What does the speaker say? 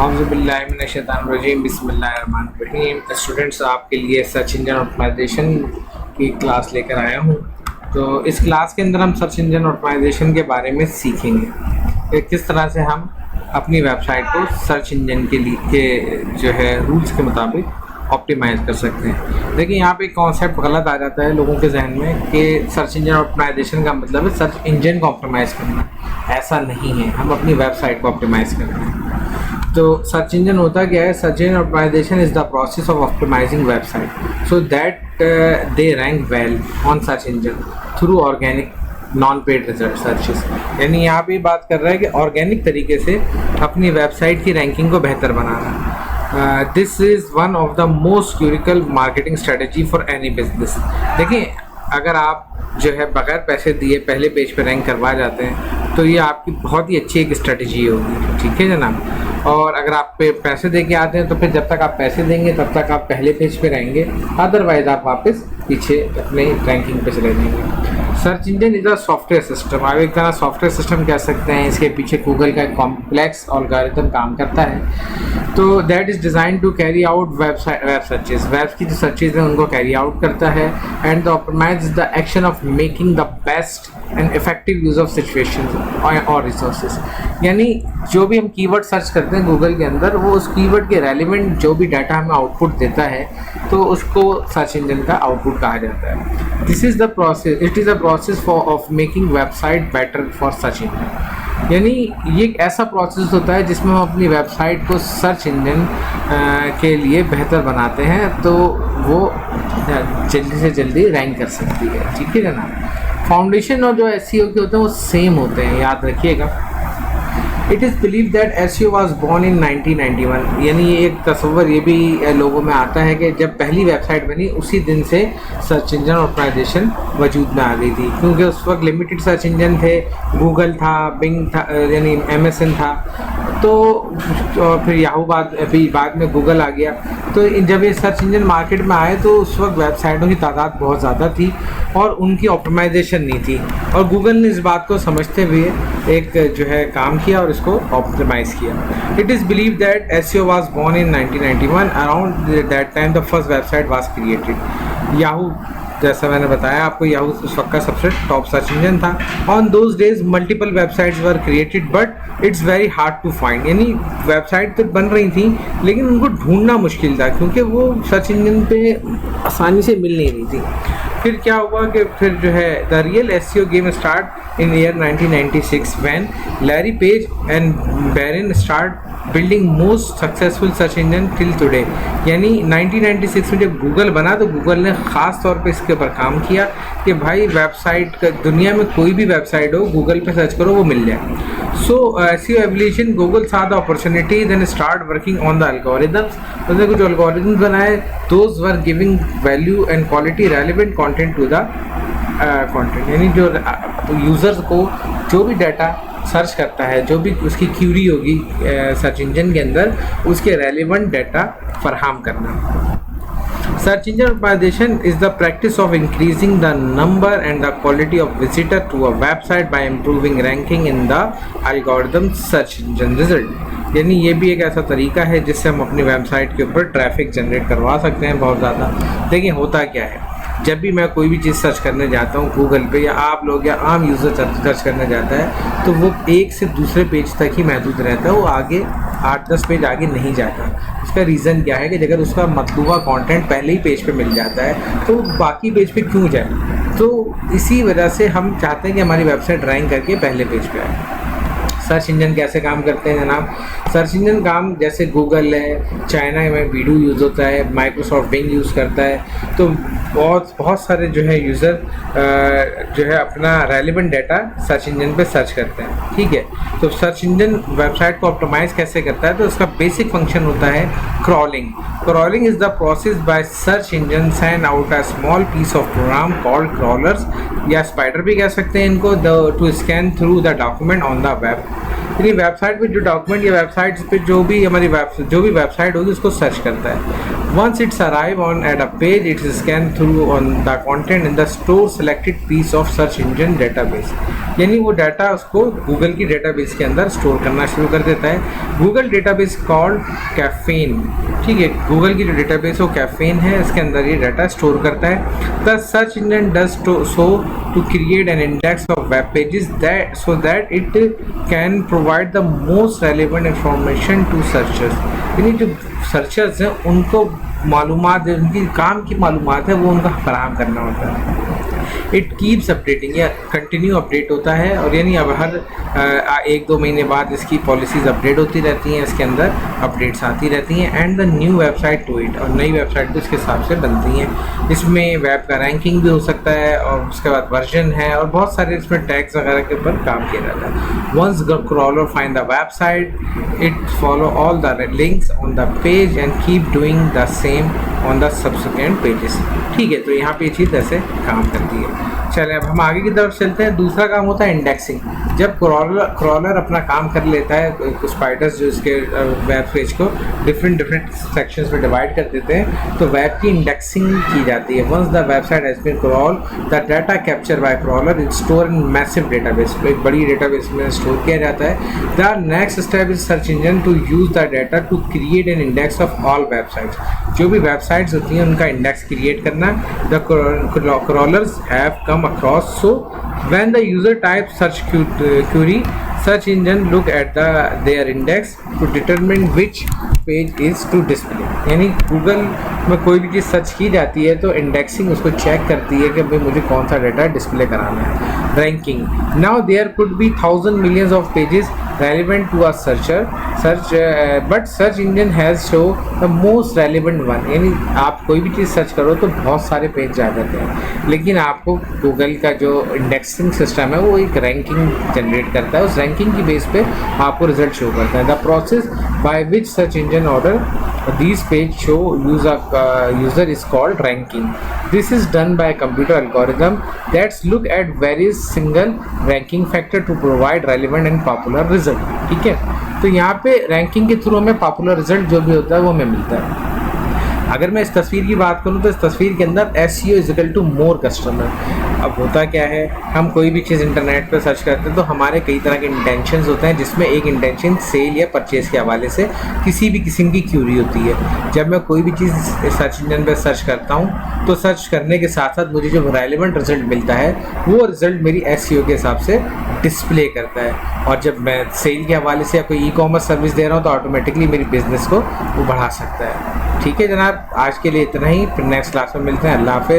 औज़ुबिल्लाहिमिनश्शैतानिर्रजीम बिस्मिल्लाहिर्रहमानिर्रहीम। स्टूडेंट्स, आपके लिए सर्च इंजन ऑप्टिमाइजेशन की क्लास लेकर आया हूँ। तो इस क्लास के अंदर हम सर्च इंजन ऑप्टिमाइजेशन के बारे में सीखेंगे कि किस तरह से हम अपनी वेबसाइट को सर्च इंजन के जो है रूल्स के मुताबिक ऑप्टिमाइज़ कर सकते हैं। देखिए, यहाँ पे एक कॉन्सेप्ट गलत आ जाता है लोगों के जहन में कि सर्च इंजन ऑप्टिमाइजेशन का मतलब है सर्च इंजन को ऑप्टिमाइज़ करना। ऐसा नहीं है, हम अपनी वेबसाइट को ऑप्टिमाइज़ करते हैं। तो सर्च इंजन होता क्या है? Search engine optimisation is the process of optimising website so that they rank well on search engine through organic non paid result searches. यानी यहाँ पे बात कर रहा है कि ऑर्गेनिक तरीके से अपनी वेबसाइट की रैंकिंग को बेहतर बनाना। This is one of the most crucial marketing strategy for any business. देखिए, अगर आप जो है बगैर पैसे दिए पहले पेज पे रैंक करवा जाते हैं तो ये आपकी बहुत ही अच्छी एक स्ट्रेटजी होगी, ठीक है जनाब। और अगर आप पे पैसे दे के आते हैं तो फिर जब तक आप पैसे देंगे तब तक आप पहले पेज पे रहेंगे, अदरवाइज आप वापस पीछे अपने रैंकिंग पे चले जाएंगे। Search engine is a software system. आप एक तरह सॉफ्टवेयर सिस्टम कह सकते हैं। इसके पीछे गूगल का एक कॉम्प्लेक्स एल्गोरिथम काम करता है। तो that is design to carry out web searches. Web की जो सर्चेज हैं उनको कैरी आउट करता है and optimise the action of making the best and effective use of situation और रिसोर्सेज। यानी जो भी हम कीवर्ड सर्च करते हैं गूगल के अंदर, वो उस कीवर्ड के रेलिवेंट जो भी डाटा हमें आउटपुट देता है तो उसको सर्च इंजन का आउटपुट कहा जाता है। This is the process, it is a process of making website better for search engine. यानी ये एक ऐसा प्रोसेस होता है जिसमें हम अपनी वेबसाइट को सर्च इंजन के लिए बेहतर बनाते हैं तो वो जल्दी से जल्दी रैंक कर सकती है, ठीक है जनाब। फाउंडेशन और जो एसईओ के होते हैं वो सेम होते हैं, याद रखिएगा। It is believe that SEO was born in 1991। यानी ये एक तस्वर ये भी लोगों में आता है कि जब पहली वेबसाइट बनी उसी दिन से सर्च इंजन ऑप्टिमाइजेशन वजूद में आ गई थी, क्योंकि उस वक्त लिमिटेड सर्च इंजन थे। गूगल था, बिंग था, यानी MSN था, तो फिर याहू बाद में गूगल आ गया। तो जब ये सर्च इंजन मार्केट में आए तो उस वक्त वेबसाइटों की तादाद बहुत ज़्यादा थी और उनकी ऑप्टिमाइजेशन नहीं थी, और गूगल ने इस बात को समझते हुए एक जो है काम किया और इसको ऑप्टिमाइज़ किया। It is believe that SEO was born in 1991। Around that time the first website was created. Yahoo, जैसा मैंने बताया आपको, याहू उस वक्त का सबसे टॉप सर्च इंजन था। On those days multiple websites were created but it's very hard to find. यानी वेबसाइट तो बन रही थी लेकिन उनको ढूंढना मुश्किल था क्योंकि वो सर्च इंजन पे आसानी से मिल नहीं रही थी। फिर क्या हुआ कि फिर जो है the real SEO game start in year 1996 when Larry Page and Brin start building most successful search engine till today. यानी 1996 में जब गूगल बना तो गूगल ने ख़ास तौर पे इसके ऊपर काम किया कि भाई वेबसाइट का दुनिया में कोई भी वेबसाइट हो गूगल पे सर्च करो वो मिल जाए। So SEO evolution, Google saw the opportunity then start working on the algorithms। उसने कुछ algorithms बनाए, those were giving value and quality relevant content to the content। यानी जो यूज़र्स को जो भी डाटा सर्च करता है, जो भी उसकी क्यूरी होगी सर्च इंजन के अंदर, उसके रेलिवेंट डाटा फराहम करना। Search engine optimization is the practice of increasing the number and the quality of visitor to a website by improving ranking in the algorithm search engine result। यानी ये भी एक ऐसा तरीका है जिससे हम अपनी वेबसाइट के ऊपर ट्रैफिक जनरेट करवा सकते हैं बहुत ज़्यादा। देखिए, होता क्या है, जब भी मैं कोई भी चीज़ सर्च करने जाता हूँ गूगल पे, या आप लोग या आम यूज़र सर्च करने जाता है तो वो एक से दूसरे पेज तक ही महदूद रहता है, वो आगे 8-10 पेज आगे नहीं जाता। इसका रीज़न क्या है कि अगर उसका मतलूबा कंटेंट पहले ही पेज पे मिल जाता है तो बाकी पेज पे क्यों जाए। तो इसी वजह से हम चाहते हैं कि हमारी वेबसाइट रैंक करके पहले पेज पे आए। सर्च इंजन कैसे काम करते हैं जनाब? सर्च इंजन काम जैसे गूगल है, चाइना में वीडू यूज़ होता है, माइक्रोसॉफ्ट बिंग यूज़ करता है, तो बहुत सारे जो है यूज़र जो है अपना रेलिवेंट डाटा सर्च इंजन पे सर्च करते हैं, ठीक है। तो सर्च इंजन वेबसाइट को ऑप्टिमाइज़ कैसे करता है? तो उसका बेसिक फंक्शन होता है crawling. Crawling is the process by search engine send out a small piece of program called crawlers, या स्पाइडर भी कह सकते हैं इनको, to scan through the document on the web. यानी वेबसाइट पे जो डॉक्यूमेंट या वेबसाइट्स पे जो भी वेबसाइट होगी उसको सर्च करता है। Once it's arrive on at a page, it is scanned through on the content in the store selected piece of search engine database. यानी वो डाटा उसको गूगल की डेटाबेस के अंदर स्टोर करना शुरू कर देता है. Google database called caffeine. ठीक है, गूगल की जो डेटाबेस है वो कैफेन है, इसके अंदर ये डाटा स्टोर करता है. The search engine does so to create an index of web pages that so that it can provide the most relevant information to searchers. यानी जो सर्चर्स हैं उनको मालूमात, उनकी काम की मालूमात है वो उनका फराहम करना होता है. इट कीप्स अपडेटिंग, या कंटिन्यू अपडेट होता है, और यानी अब हर 1-2 महीने बाद इसकी पॉलिसीज़ अपडेट होती रहती हैं, इसके अंदर अपडेट्स आती रहती हैं. And the new website to it, और नई वेबसाइट भी इसके हिसाब से बनती हैं. इसमें वेब का रैंकिंग भी हो सकता है, और उसके बाद वर्जन है, और बहुत सारे इसमें टैग्स वगैरह के ऊपर काम किया जाता है. Once crawler find the website, it follow all the links on the page and keep doing the same on the subsequent pages. ठीक है, तो यहाँ पे ये चीज़ ऐसे काम करती है. चले अब हम आगे की तरफ चलते हैं. दूसरा काम होता है इंडेक्सिंग. जब क्रॉलर अपना काम कर लेता है, स्पाइडर्स जो इसके वेब पेज को डिफरेंट सेक्शंस में डिवाइड कर देते हैं, तो वेब की इंडेक्सिंग की जाती है. Once the website has been crawl, the data capture by crawler is store in massive database. एक बड़ी डेटाबेस में स्टोर किया जाता है. The next step is search engine to use the data to create an index of all websites. जो भी websites होती हैं उनका इंडेक्स क्रिएट करना. The crawlers have come across, so when the user types search query, search engine look at their index to determine which page is to display. यानी Google में कोई भी चीज़ सर्च की जाती है तो इंडेक्सिंग उसको चेक करती है कि भाई मुझे कौन सा डाटा डिस्प्ले कराना है. Ranking. Now there could be 1000 millions of pages relevant to a searcher, but search engine has show the most relevant one. यानी आप कोई भी चीज़ सर्च करो तो बहुत सारे पेज जा जाते हैं, लेकिन आपको गूगल का जो इंडेक्सिंग सिस्टम है वो एक रैंकिंग जनरेट करता है. उस रैंकिंग की बेस पे आपको रिजल्ट शो करता है. The process by which search engine order these page show user is called ranking. This is done by a computer algorithm that look at various single ranking factor to provide relevant and popular result. ठीक है, तो यहाँ पे ranking के through हमें popular result जो भी होता है वो हमें मिलता है. अगर मैं इस तस्वीर की बात करूँ तो इस तस्वीर के अंदर SEO is equal to more customer. अब होता क्या है, हम कोई भी चीज़ इंटरनेट पर सर्च करते हैं तो हमारे कई तरह के इंटेंशंस होते हैं, जिसमें एक इंटेंशन सेल या परचेज़ के हवाले से किसी भी किस्म की क्यूरी होती है. जब मैं कोई भी चीज़ सर्च इंजन पर सर्च करता हूँ तो सर्च करने के साथ साथ मुझे जो रेलिवेंट रिजल्ट मिलता है वो रिजल्ट मेरी SEO के हिसाब से डिस्प्ले करता है. और जब मैं सेल के हवाले से या कोई ई-कॉमर्स सर्विस दे रहा हूँ तो ऑटोमेटिकली मेरी बिज़नेस को वो बढ़ा सकता है. ठीक है जनाब, आज के लिए इतना ही. फिर नेक्स्ट क्लास में मिलते हैं. अल्लाह हाफ़िज़.